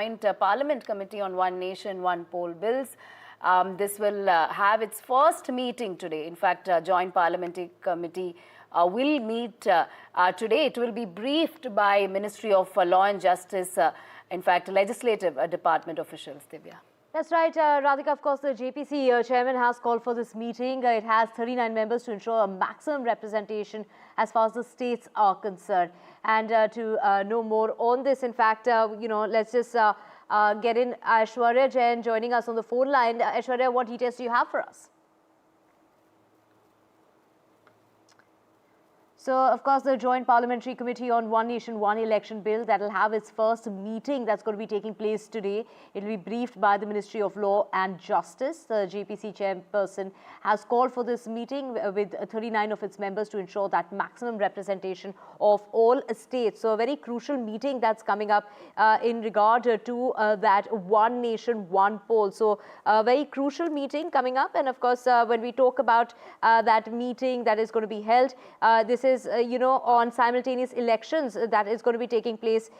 Joint Parliament Committee on One Nation, One Poll bills. This will have its first meeting today. In fact, Joint Parliamentary Committee will meet today. It will be briefed by Ministry of Law and Justice, in fact, Legislative Department officials. Divya. That's right, Radhika. Of course, the JPC chairman has called for this meeting. It has 39 members to ensure a maximum representation as far as the states are concerned. And to know more on this, in fact, let's just get in Aishwarya Jain joining us on the phone line. Aishwarya, what details do you have for us? So, of course, the Joint Parliamentary Committee on One Nation, One Election bill that will have its first meeting that's going to be taking place today. It will be briefed by the Ministry of Law and Justice. The JPC chairperson has called for this meeting with 39 of its members to ensure that maximum representation of all states. So, a very crucial meeting that's coming up in regard to that One Nation, One Poll. So, a very crucial meeting coming up. And, of course, when we talk about that meeting that is going to be held, this is on simultaneous elections that is going to be taking place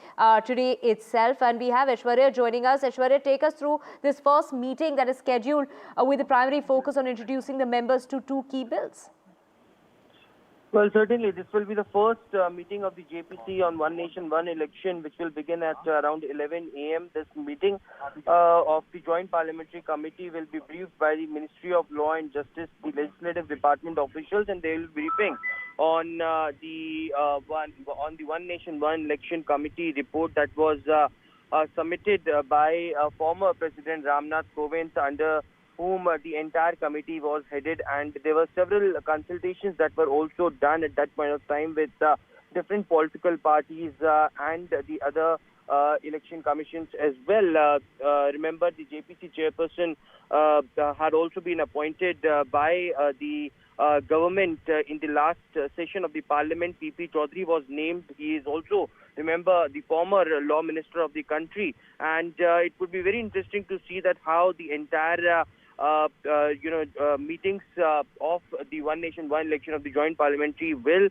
today itself. And we have Aishwarya joining us. Aishwarya, take us through this first meeting that is scheduled with the primary focus on introducing the members to two key bills. Well, certainly, this will be the first meeting of the JPC on One Nation, One Election, which will begin at around 11 a.m. This meeting of the Joint Parliamentary Committee will be briefed by the Ministry of Law and Justice, the Legislative Department officials, and they will be briefing on the One Nation, One Election Committee report that was submitted by former President Ramnath Kovind, under whom the entire committee was headed, and there were several consultations that were also done at that point of time with different political parties and the other election commissions as well. Remember, the JPC chairperson had also been appointed by the government in the last session of the parliament. P.P. Chaudhary was named. He is also, remember, the former law minister of the country, and it would be very interesting to see that how the entire meetings of the One Nation, One Election of the Joint Parliamentary will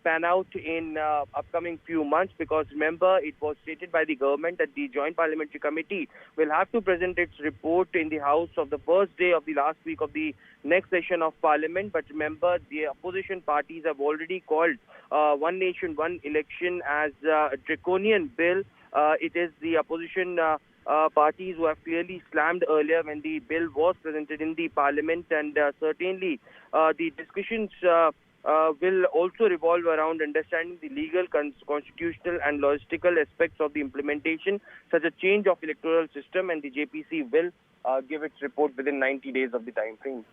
pan out in upcoming few months, because remember, it was stated by the government that the Joint Parliamentary Committee will have to present its report in the House of the first day of the last week of the next session of Parliament. But remember, the opposition parties have already called One Nation, One Election as a draconian bill. It is the opposition parties who have clearly slammed earlier when the bill was presented in the parliament, and certainly the discussions will also revolve around understanding the legal, constitutional and logistical aspects of the implementation, such a change of electoral system, and the JPC will give its report within 90 days of the time frame.